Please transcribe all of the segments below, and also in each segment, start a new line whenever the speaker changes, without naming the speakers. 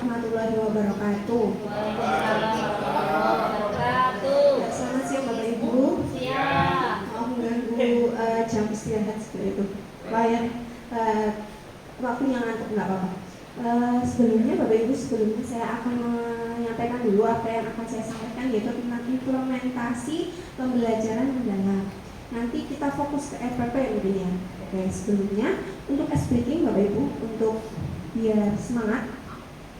warahmatullahi wabarakatuh.
Waalaikumsalam warahmatullahi wabarakatuh.
Selamat siang Bapak Ibu.
Siang.
Maaf mengganggu jam istirahat seperti itu. Pak ya, waktunya ngantuk nggak apa-apa. Sebelumnya Bapak Ibu, sebelumnya saya akan menyampaikan dulu apa yang akan saya sampaikan, yaitu tentang implementasi pembelajaran mendalam. Nanti kita fokus ke RPP ya. Oke, sebelumnya untuk ice breaking Bapak Ibu, untuk biar semangat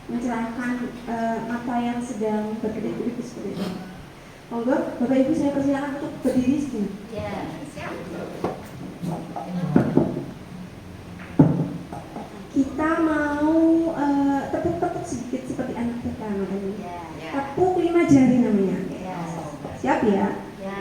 mencerahkan mata yang sedang berkedip-kedip seperti itu. Monggo Bapak Ibu saya persilakan untuk berdiri sini.
Ya, siap.
Kita mau tepuk-tepuk sedikit seperti anak TK namanya.
Ya.
Tepuk 5 jari namanya.
Ya.
Siap ya?
Ya.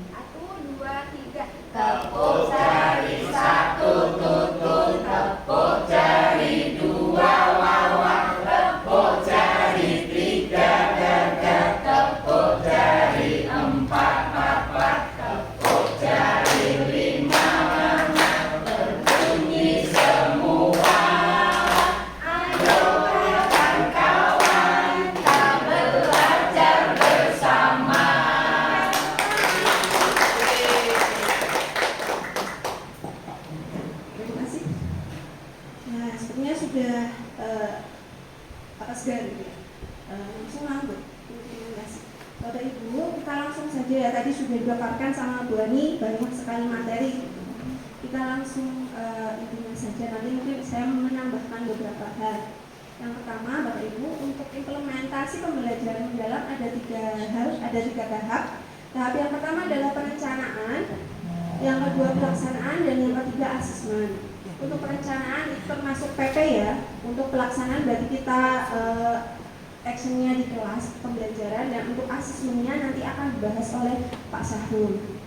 1, 2, 3.
Tepuk jari 1 tutut, tepuk jari 2 wawak, tepuk jari 3 gagah, tepuk jari 4 papat, tepuk jari 5 mamat, berbunyi semua. Ayo kawan-kawan, kita belajar bersama.
Terima kasih. Nah, sepertinya sudah sekali ya. Langsung lanjut. Terima kasih. Bapak Ibu, kita langsung saja ya. Tadi sudah dipaparkan sama Bu Ani banyak sekali materi. Kita langsung intinya saja. Nanti mungkin saya menambahkan beberapa hal. Yang pertama, Bapak Ibu, untuk implementasi pembelajaran mendalam ada 3 hal, ada 3 tahap. Tahap yang pertama adalah perencanaan, yang kedua pelaksanaan, dan yang ketiga asesmen. Untuk perencanaan itu termasuk PP ya. Untuk pelaksanaan berarti kita actionnya di kelas pembelajaran, dan untuk asesmennya nanti akan dibahas oleh Pak Sahrul.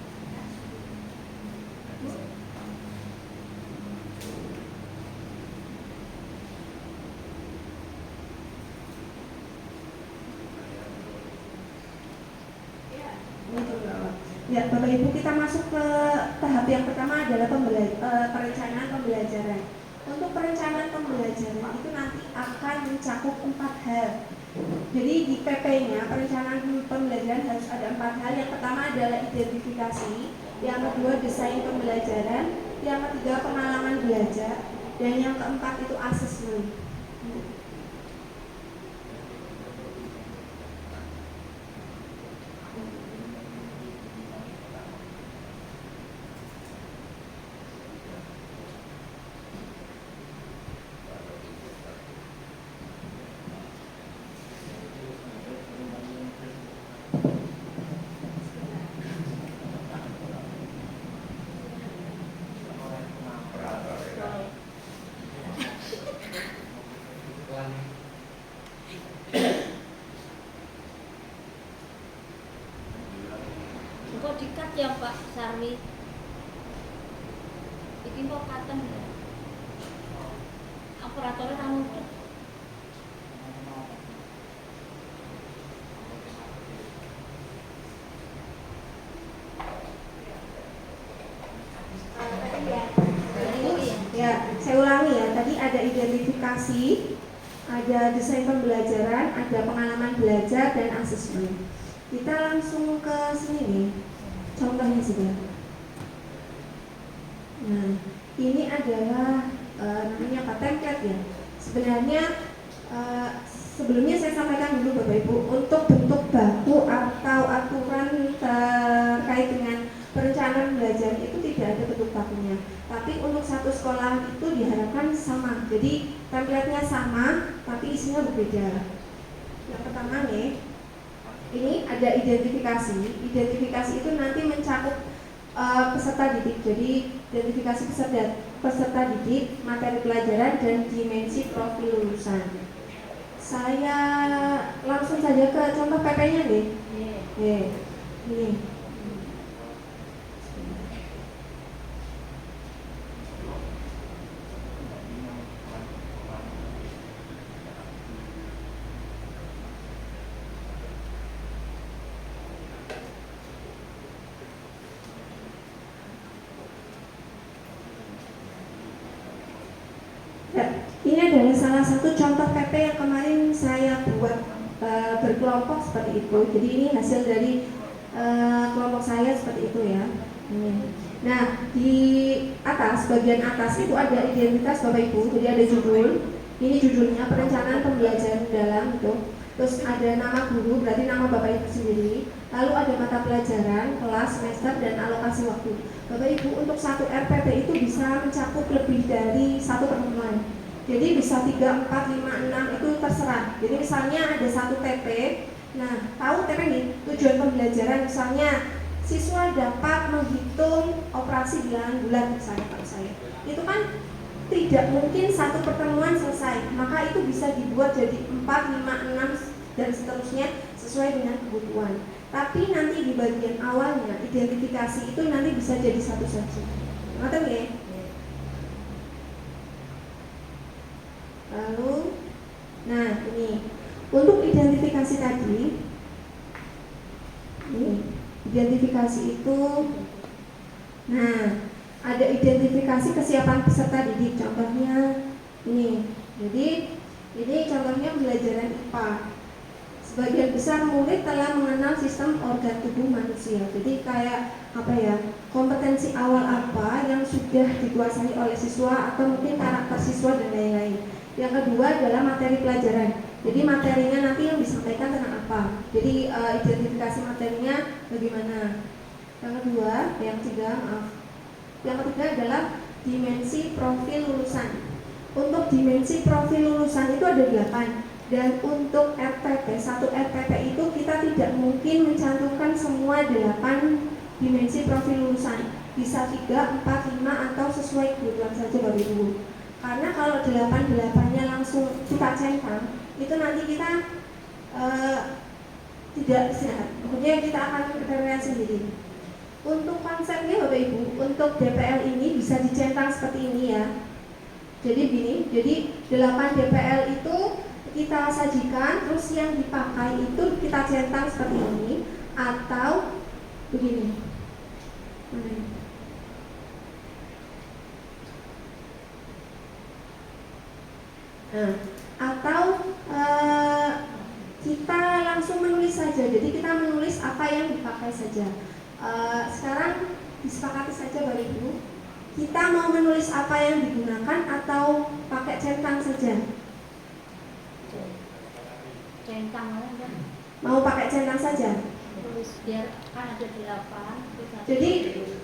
Ya, Bapak Ibu, kita masuk ke tahap yang pertama adalah perencanaan pembelajaran. Untuk perencanaan pembelajaran itu nanti akan mencakup 4 hal. Jadi di PP-nya perencanaan pembelajaran harus ada 4 hal. Yang pertama adalah identifikasi, yang kedua desain pembelajaran, yang ketiga pengalaman belajar, dan yang keempat itu asesmen.
Kok dikat ya Pak Sarwi? Iki kok katen ya? Operatornya kamu. Ya, saya ulangi ya. Tadi ada identifikasi, ada desain pembelajaran, ada pengalaman belajar, dan asesmen. Kita langsung ke sini nih. Contohnya sudah. Nah, ini adalah namanya apa, template ya. Sebenarnya sebelumnya saya sampaikan dulu Bapak Ibu, untuk bentuk baku atau aturan terkait dengan perencanaan belajar itu tidak ada bentuk bakunya. Tapi untuk satu sekolah itu diharapkan sama. Jadi template-nya sama, tapi isinya berbeda. Yang pertama nih, ini ada identifikasi. Identifikasi itu nanti mencakup peserta didik. Jadi identifikasi peserta didik, materi pelajaran, dan dimensi profil lulusan. Saya langsung saja ke contoh PP-nya nih. Ini. Ini adalah salah salah satu contoh PP yang kemarin saya buat berkelompok seperti itu. Jadi ini hasil dari kelompok saya seperti itu ya. Nah, di atas, bagian atas itu ada identitas Bapak Ibu. Jadi ada judul. Ini judulnya perencanaan pembelajaran dalam itu. Terus ada nama guru, berarti nama Bapak Ibu sendiri. Lalu ada mata pelajaran, kelas, semester, dan alokasi waktu. Bapak Ibu untuk satu RPP itu bisa mencakup lebih dari satu pertemuan. Jadi bisa 3, 4, 5, 6 itu terserah. Jadi misalnya ada satu TP. Nah, tahu TP ini tujuan pembelajaran, misalnya siswa dapat menghitung operasi bilangan bulan misalnya kalau saya. Itu kan tidak mungkin satu pertemuan selesai, maka itu bisa dibuat jadi 4, 5, 6 dan seterusnya sesuai dengan kebutuhan. Tapi nanti di bagian awalnya identifikasi itu nanti bisa jadi satu saja. Ngerti ya? Lalu, nah ini untuk identifikasi tadi, ini identifikasi itu, nah ada identifikasi kesiapan peserta didik. Contohnya ini, jadi ini contohnya pembelajaran IPA. Sebagian besar murid telah mengenal sistem organ tubuh manusia. Jadi kayak apa ya, kompetensi awal apa yang sudah dikuasai oleh siswa atau mungkin karakter siswa dan lain-lain. Yang kedua adalah materi pelajaran. Jadi materinya nanti yang disampaikan tentang apa. Jadi identifikasi materinya bagaimana. Yang kedua, yang ketiga adalah dimensi profil lulusan. Untuk dimensi profil lulusan itu ada 8. Dan untuk RPP, satu RPP itu kita tidak mungkin mencantumkan semua 8 dimensi profil lulusan. Bisa 3, 4, 5 atau sesuai kebutuhan saja Bapak Ibu. Karena kalau 8-8-nya langsung kita centang, itu nanti kita tidak sehat. Kemudian kita akan keterangan sendiri. Untuk konsepnya Bapak Ibu, untuk DPL ini bisa dicentang seperti ini ya. Jadi gini, jadi 8 DPL itu kita sajikan, terus yang dipakai itu kita centang seperti ini, atau begini. Nah, atau kita langsung menulis saja. Jadi kita menulis apa yang dipakai saja. Sekarang disepakati saja Bapak Ibu, kita mau menulis apa yang digunakan atau pakai centang saja.
Centang aja.
Mau pakai centang saja.
Tulis biar kan ada 8.
Jadi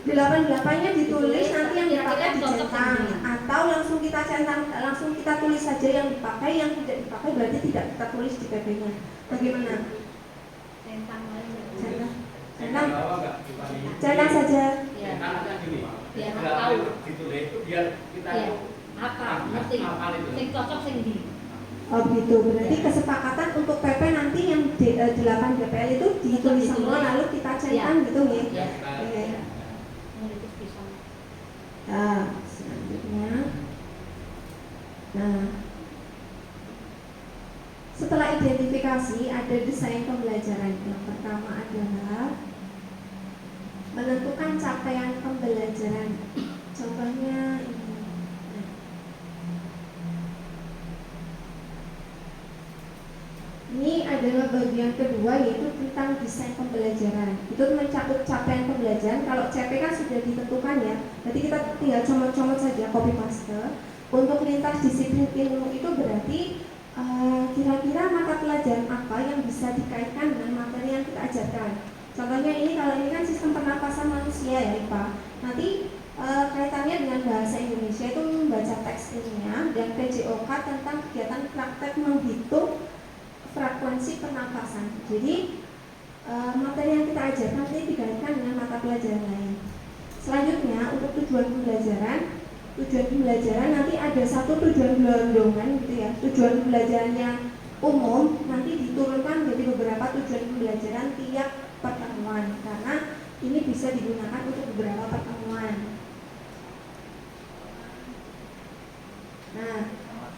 8-8-nya ditulis, nanti yang dipakai dicentang, atau langsung kita centang, langsung kita tulis saja yang dipakai, yang tidak dipakai berarti tidak kita tulis di PP-nya. Bagaimana?
Centang aja.
Centang saja.
Ya.
Biar
tahu.
Ditulis itu biar kita
apa ngerti. Sing cocok sing di.
Oh gitu, berarti kesepakatan untuk PP nanti yang 8 DPL itu ditulis semua lalu kita centang gitu ya.
Ya. Menulis bisa.
Nah, selanjutnya. Nah, setelah identifikasi ada desain pembelajaran. Yang pertama adalah menentukan capaian pembelajaran. Contohnya ini. Ini adalah bagian kedua, yaitu tentang desain pembelajaran. Itu mencakup capaian pembelajaran. Kalau CP kan sudah ditentukan ya, berarti kita tinggal comot-comot saja, copy paste. Untuk lintas disiplin ilmu itu berarti kira-kira mata pelajaran apa yang bisa dikaitkan dengan materi yang kita ajarkan. Contohnya ini, kalau ini kan sistem pernapasan manusia ya IPA. Nanti kaitannya dengan bahasa Indonesia itu membaca teks ilmiah dan PJOK tentang kegiatan praktek menghitung frekuensi pernapasan. Jadi materi yang kita ajarkan ini dikaitkan dengan mata pelajaran lain. Selanjutnya untuk tujuan pembelajaran nanti ada satu tujuan gelondongan gitu ya. Tujuan pembelajaran yang umum nanti diturunkan menjadi beberapa tujuan pembelajaran tiap pertemuan, karena ini bisa digunakan untuk beberapa pertemuan. Nah,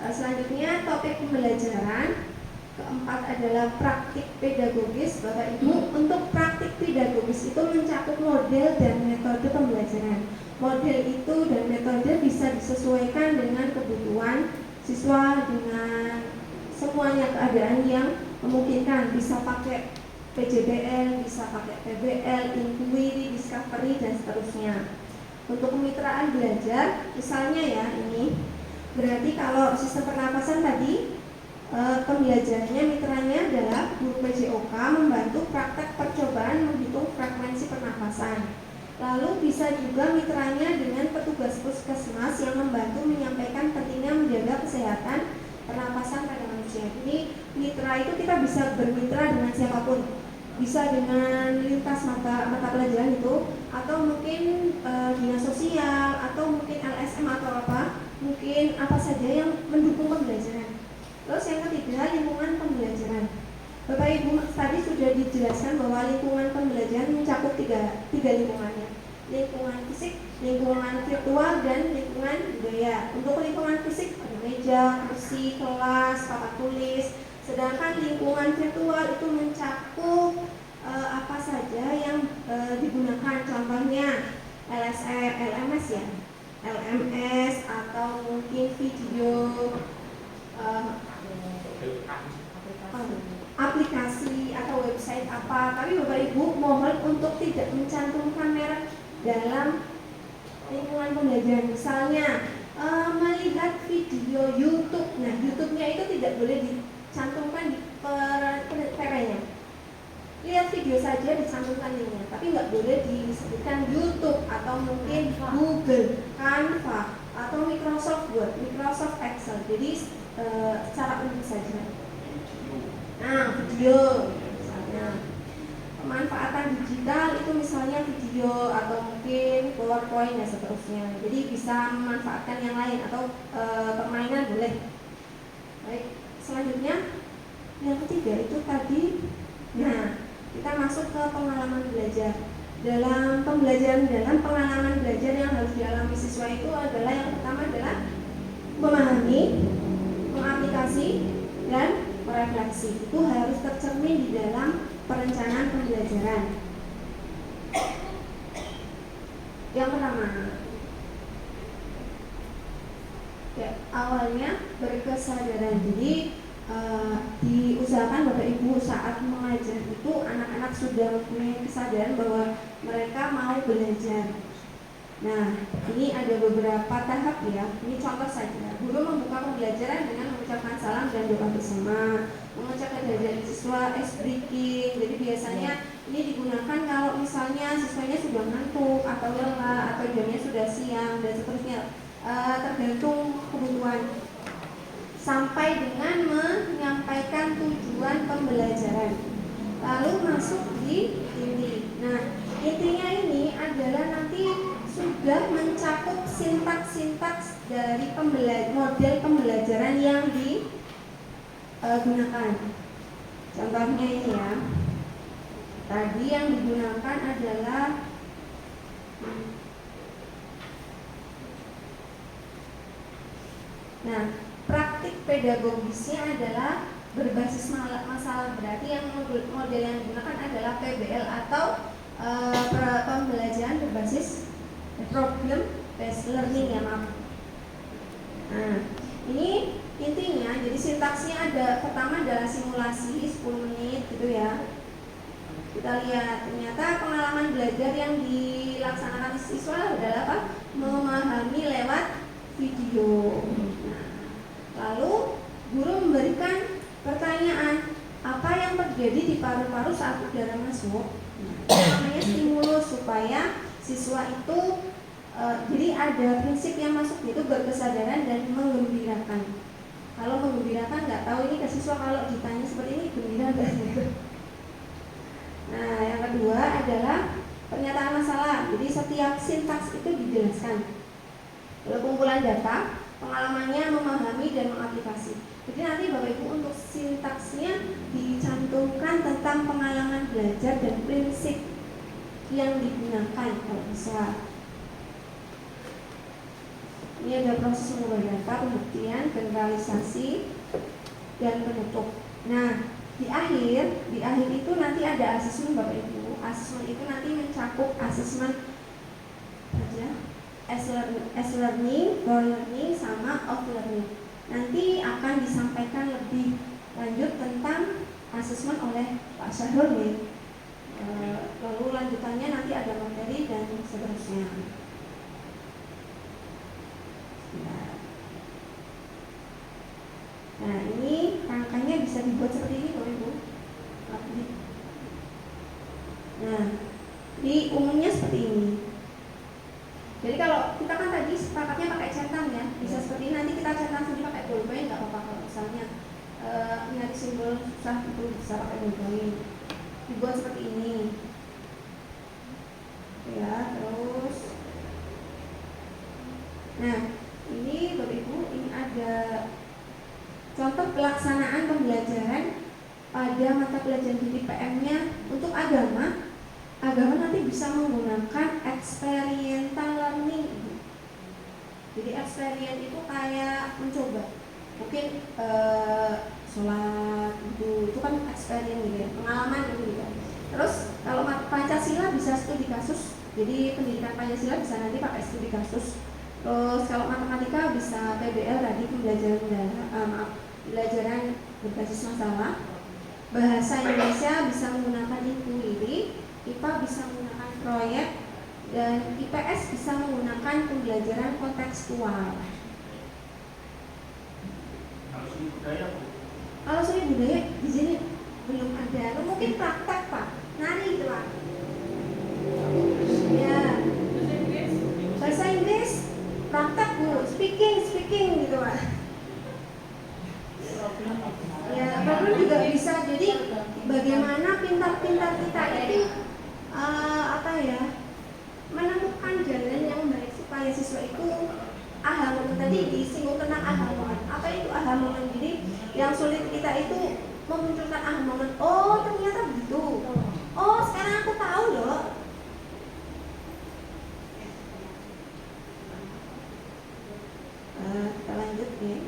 selanjutnya topik pembelajaran. Keempat adalah praktik pedagogis. Bapak Ibu, untuk praktik pedagogis itu mencakup model dan metode pembelajaran. Model itu dan metode bisa disesuaikan dengan kebutuhan siswa dengan semuanya keadaan yang memungkinkan, bisa pakai PJBL, bisa pakai PBL, Inquiry, Discovery, dan seterusnya. Untuk kemitraan belajar, misalnya ya ini, berarti kalau sistem pernapasan tadi, pembelajarannya mitranya adalah guru PJOK membantu praktek percobaan menghitung frekuensi pernapasan. Lalu bisa juga mitranya dengan petugas puskesmas yang membantu menyampaikan pentingnya menjaga kesehatan pernapasan pada manusia. Ini mitra itu kita bisa bermitra dengan siapapun, bisa dengan lintas mata pelajaran itu, atau mungkin dinas sosial, atau mungkin LSM atau apa, mungkin apa saja yang mendukung pembelajaran. Terus yang ketiga, lingkungan pembelajaran. Bapak Ibu tadi sudah dijelaskan bahwa lingkungan pembelajaran mencakup tiga lingkungannya: lingkungan fisik, lingkungan virtual, dan lingkungan budaya. Untuk lingkungan fisik ada meja, kursi, kelas, papan tulis. Sedangkan lingkungan virtual itu mencakup apa saja yang digunakan. Contohnya LMS ya, LMS, atau mungkin video, aplikasi atau website apa. Tapi Bapak Ibu mohon untuk tidak mencantumkan merek dalam lingkungan pembelajaran. Misalnya melihat video YouTube, nah YouTube-nya itu tidak boleh dicantumkan di peranya. Lihat video saja dicantumkan linknya, tapi nggak boleh disebutkan YouTube atau mungkin Google, Canva, atau Microsoft Word, Microsoft Excel. Jadi secara umum saja. Nah, video misalnya pemanfaatan digital itu misalnya video atau mungkin PowerPoint dan seterusnya. Jadi bisa memanfaatkan yang lain atau permainan boleh. Baik, selanjutnya yang ketiga itu tadi. Nah, kita masuk ke pengalaman belajar. Dalam pengalaman belajar yang harus dialami siswa itu adalah yang pertama adalah memahami, mengaplikasi, dan merefleksi. Itu harus tercermin di dalam perencanaan pembelajaran. Yang pertama, ya, awalnya berkesadaran. Jadi diusahakan Bapak Ibu saat mengajar itu anak-anak sudah mempunyai kesadaran bahwa mereka mau belajar. Nah, ini ada beberapa tahap ya. Ini contoh saja. Guru membuka pembelajaran dengan mengucapkan salam dan doa bersama, mengecek kehadiran siswa, ice breaking. Jadi biasanya ini digunakan kalau misalnya siswanya sudah ngantuk atau lelah atau jamnya sudah siang dan seterusnya, tergantung kebutuhan. Sampai dengan menyampaikan tujuan pembelajaran. Lalu masuk di inti. Nah, intinya ini adalah nanti sudah mencakup sintaks-sintaks dari model pembelajaran yang digunakan. Contohnya ini ya. Tadi yang digunakan adalah praktik pedagogisnya adalah berbasis masalah. Berarti yang model yang digunakan adalah PBL atau pembelajaran berbasis problem based learning ya, maaf. Nah, ini intinya, jadi sintaksnya ada, pertama adalah simulasi 10 menit gitu ya. Kita lihat, ternyata pengalaman belajar yang dilaksanakan siswa adalah apa? Memahami lewat video. Nah, lalu guru memberikan pertanyaan, apa yang terjadi di paru-paru saat udara masuk? Namanya stimulus supaya siswa itu jadi ada prinsip yang masuk, itu berkesadaran dan menggembirakan. Kalau menggembirakan nggak tahu ini ke siswa, kalau ditanya seperti ini gembira nggak? Nah, yang kedua adalah pernyataan masalah. Jadi setiap sintaks itu dijelaskan. Lalu kumpulan data, pengalamannya, memahami dan mengaplikasi. Jadi nanti Bapak Ibu untuk sintaksnya dicantumkan tentang pengalaman belajar dan prinsip yang digunakan kalau bisa. Ini ada proses mengubah data, pembuktian, generalisasi, dan penutup. Nah, di akhir itu nanti ada asesmen Bapak Ibu. Asesmen itu nanti mencakup asesmen aja, as learning, non learning, sama off learning. nanti akan disampaikan lebih lanjut tentang asesmen oleh Pak Syahrul nih. Lalu lanjutannya nanti ada materi dan seterusnya. Nah, ini rangkanya bisa dibuat seperti ini Bapak Ibu. Nah, di umumnya seperti ini. Jadi kalau kita kan tadi sepakatnya pakai centang ya, bisa seperti ini. Nanti kita centang sendiri pakai ballpoint nggak apa-apa. Kalau misalnya nyari simbol susah itu bisa pakai ballpoint. Dibuat seperti ini. Ya, terus. Nah, ini Bapak Ibu, ini ada contoh pelaksanaan pembelajaran pada mata pelajaran DPM-nya untuk agama. Agama nanti bisa menggunakan experiential learning. Jadi experience itu kayak mencoba. Mungkin sholat itu kan experience gitu ya, pengalaman gitu ya. Terus kalau Pancasila bisa studi kasus. Jadi pendidikan Pancasila bisa nanti pakai studi kasus. Terus kalau matematika bisa PBL tadi pembelajaran berbasis masalah. Bahasa Indonesia bisa menggunakan inkuiri, IPA bisa menggunakan proyek, dan IPS bisa menggunakan pembelajaran kontekstual. Kalau seni budaya di sini belum ada. Mungkin praktek Pak, nari gitu Pak. Ya. Bahasa Inggris praktek Bu, speaking gitu Pak. Ya, problem juga bisa. Jadi bagaimana pintar-pintar kita itu menemukan jalan yang baik supaya siswa itu aha moment. Tadi disinggung tentang aha moment. Apa itu aha moment? Jadi yang sulit kita itu memunculkan aha moment. Oh, ternyata begitu. Oh, sekarang aku tahu loh. Kita lanjut nih.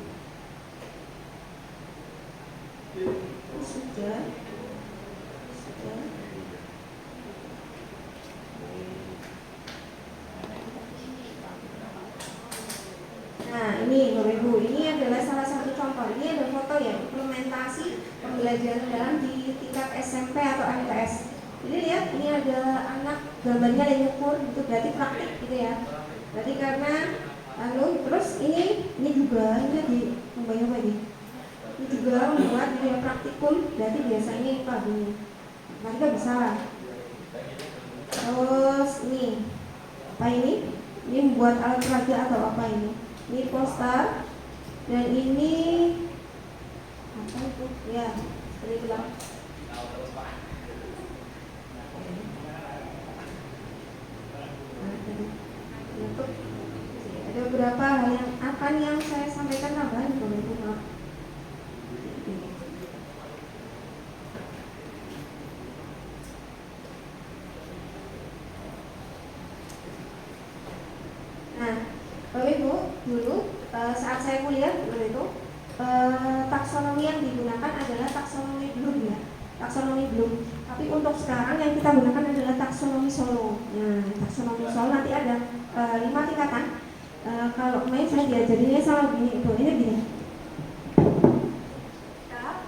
Sudah. Nah, ini Bapak Ibu, ini adalah salah satu contoh. Ini ada foto ya, implementasi pembelajaran dalam di tingkat SMP atau MTS. Jadi lihat, ini ada anak gambarnya yang ngukur, itu berarti praktik gitu ya. Berarti karena terus ini juga ini di nyoba ini. Ini juga membuat video praktikum, berarti biasanya itu ini. Mereka bisa lah. Terus ini apa ini? Ini membuat alat peraga atau apa ini? Ini poster dan ini apa itu? Ya, seperti itu lah. Untuk ada beberapa hal yang saya sampaikan tambahan Bapak Ibu. Nah, Bapak Ibu, dulu saat saya kuliah dulu itu taksonomi yang digunakan adalah taksonomi Bloom ya, taksonomi Bloom. Tapi untuk sekarang yang kita gunakan adalah taksonomi Solo. Nah, taksonomi Solo nanti ada 5 tingkatan. Kalau kemarin saya diajarinnya sama gini itu, ini gini.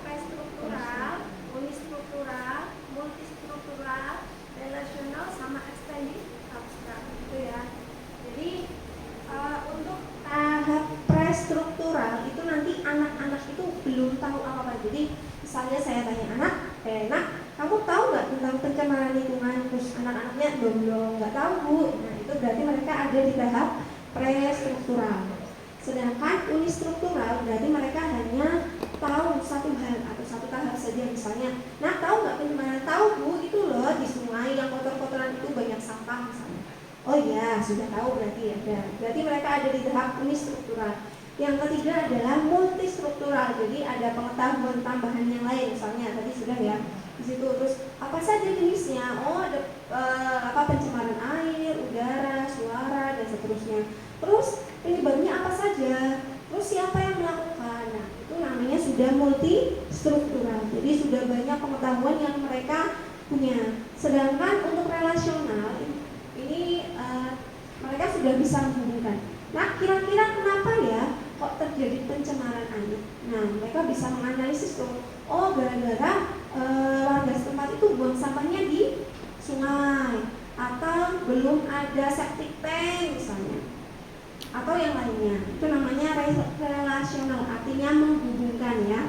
Prestruktural, unistruktural, multistruktural, relasional, sama extended abstrak gitu ya. Jadi untuk tahap prestruktural itu nanti anak-anak itu belum tahu apa-apa. Jadi misalnya saya tanya anak, kamu tahu nggak tentang pencemaran lingkungan? Terus anak-anaknya belum nggak tahu Bu. Nah itu berarti mereka ada di tahap prestruktural. Sedangkan unistruktural berarti mereka hanya tahu satu hal atau satu tahap saja. Misalnya, nah tahu nggak pencemaran? Tahu Bu, itu loh di sungai yang kotor-kotoran itu banyak sampah misalnya. Oh iya, sudah tahu berarti ada. Berarti mereka ada di tahap unistruktural. Yang ketiga adalah multistruktural. Jadi ada pengetahuan tambahan yang lain. Misalnya tadi sudah ya di situ. Terus apa saja jenisnya? Oh ada pencemaran air, udara, suara dan seterusnya. Terus penyebabnya apa saja? Terus siapa yang melakukan? Nah itu namanya sudah multistruktural. Jadi sudah banyak pengetahuan yang mereka punya. Sedangkan untuk relasional ini mereka sudah bisa menghubungkan. Nah kira-kira kenapa ya kok terjadi pencemaran air. Nah, mereka bisa menganalisis tuh, oh gara-gara warga setempat itu buang sampahnya di sungai, atau belum ada septic tank misalnya, atau yang lainnya. Itu namanya relasional, artinya menghubungkan ya.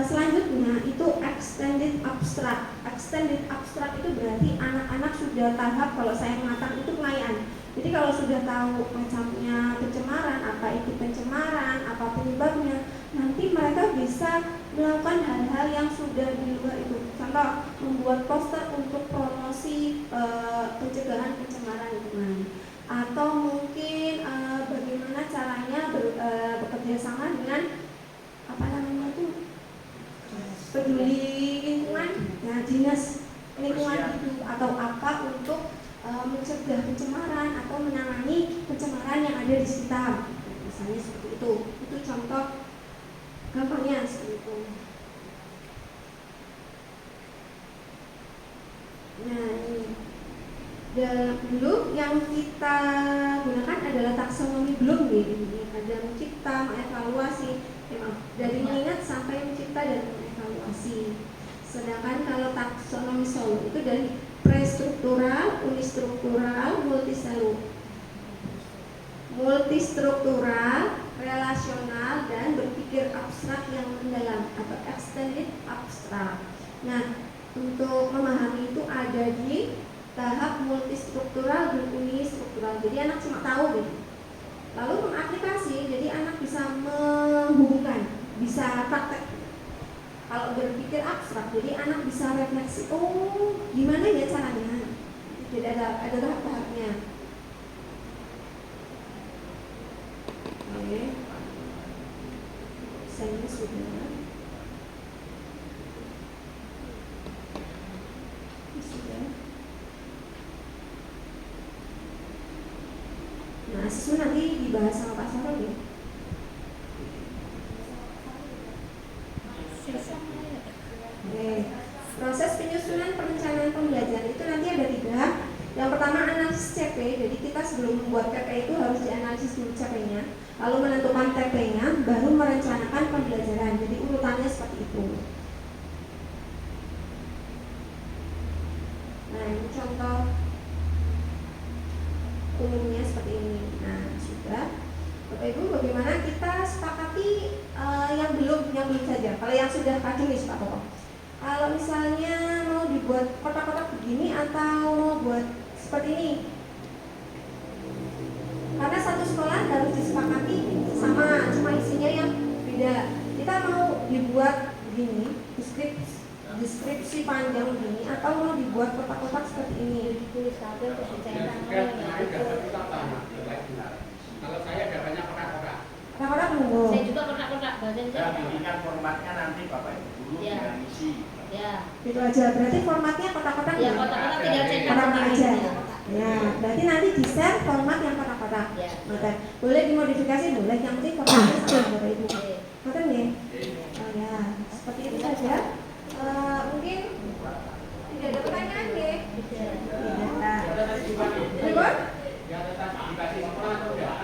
Selanjutnya itu extended abstract. Extended abstract itu berarti anak-anak sudah tahap, kalau saya mengatakan itu pengayaan. Jadi kalau sudah tahu macamnya pencemaran, apa itu pencemaran, apa penyebabnya, nanti mereka bisa melakukan hal-hal yang sudah di luar itu. Contoh, membuat poster untuk promosi pencegahan pencemaran lingkungan, atau mungkin bagaimana caranya bekerja sama dengan apa namanya itu, peduli lingkungan, ya dinas lingkungan itu, atau apa untuk mencegah pencemaran atau menangani pencemaran yang ada di sekitar, misalnya seperti itu. Itu contoh gampangnya seperti itu. Nah, ini dulu yang kita gunakan adalah taksonomi Bloom nih. Ini ada mencipta, mengevaluasi, dari mengingat sampai mencipta dan mengevaluasi. Sedangkan kalau taksonomi Solo itu dari prestruktural, unistruktural, multistruktural, relasional, dan berpikir abstrak yang mendalam atau extended abstrak. Nah, untuk memahami itu ada di tahap multistruktural dan unistruktural. Jadi anak cuma tahu gitu. Lalu mengaplikasi, jadi anak bisa menghubungkan, bisa praktek. Kalau berpikir abstrak, jadi anak bisa refleksi, oh gimana ya caranya. Jadi ada tahap-tahapnya. Oke. Saya sudah. Nah, siswa nanti dibahas sama Pak Sarul ya. Proses penyusunan perencanaan pembelajaran itu nanti ada 3. Yang pertama analisis CP, jadi kita sebelum membuat TP itu harus dianalisis dulu CP-nya, lalu menentukan TP-nya, baru merencanakan pembelajaran. Jadi urutannya seperti itu. Nah, ini contoh umumnya seperti ini. Nah, sudah. Bapak Ibu, bagaimana kita sepakati yang belum saja. Kalau yang sudah akademis Pak Pokok. Kalau misalnya mau dibuat kotak-kotak begini atau mau buat seperti ini, karena satu sekolah harus disepakati sama, cuma isinya yang beda. Kita mau dibuat begini, deskripsi panjang begini, atau mau dibuat kotak-kotak seperti ini.
Ditulis tabel terus dicairan.
Kalau saya datanya kotak-kotak.
Kotak-kotak monggo.
Saya juga kotak-kotak badan
Ya, bikinkan formatnya nanti Bapak Ibu dulu dengan isi.
Ya.
Itu aja. Berarti formatnya kotak-kotak.
Ya, kotak-kotak tinggal cetak
kotak aja.
Ya.
Ya, berarti nanti di-share format yang kotak-kotak.
Ya.
Boleh dimodifikasi, boleh. Yang penting formatnya sama Bapak Ibu.
Oke.
Betul ya? Oh ya, seperti itu saja. Mungkin tidak ada pertanyaan ya? Tidak. Ribut?
Ya tetap dikasih sekolah atau enggak?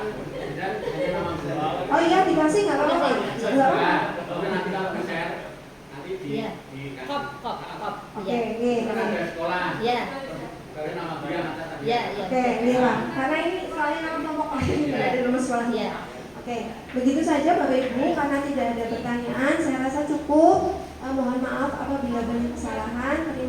Dan hanya nama beliau.
Oh iya, dikasih nggak apa-apa. Nggak apa-apa.
Tapi nanti kalau share nanti
Iya.
dikasih.
Kop.
Oke,
Ya.
oke.
Kan ada sekolah.
Ya.
Kalau nama dia nanti tadi.
Ya.
Oke, iya Pak. Karena ini soalnya nama kelompok lain tidak ada nama sekolahnya.
Ya.
Oke, begitu saja Bapak Ibu. Karena tidak ada pertanyaan, saya rasa cukup. Mohon maaf apabila banyak kesalahan. Terima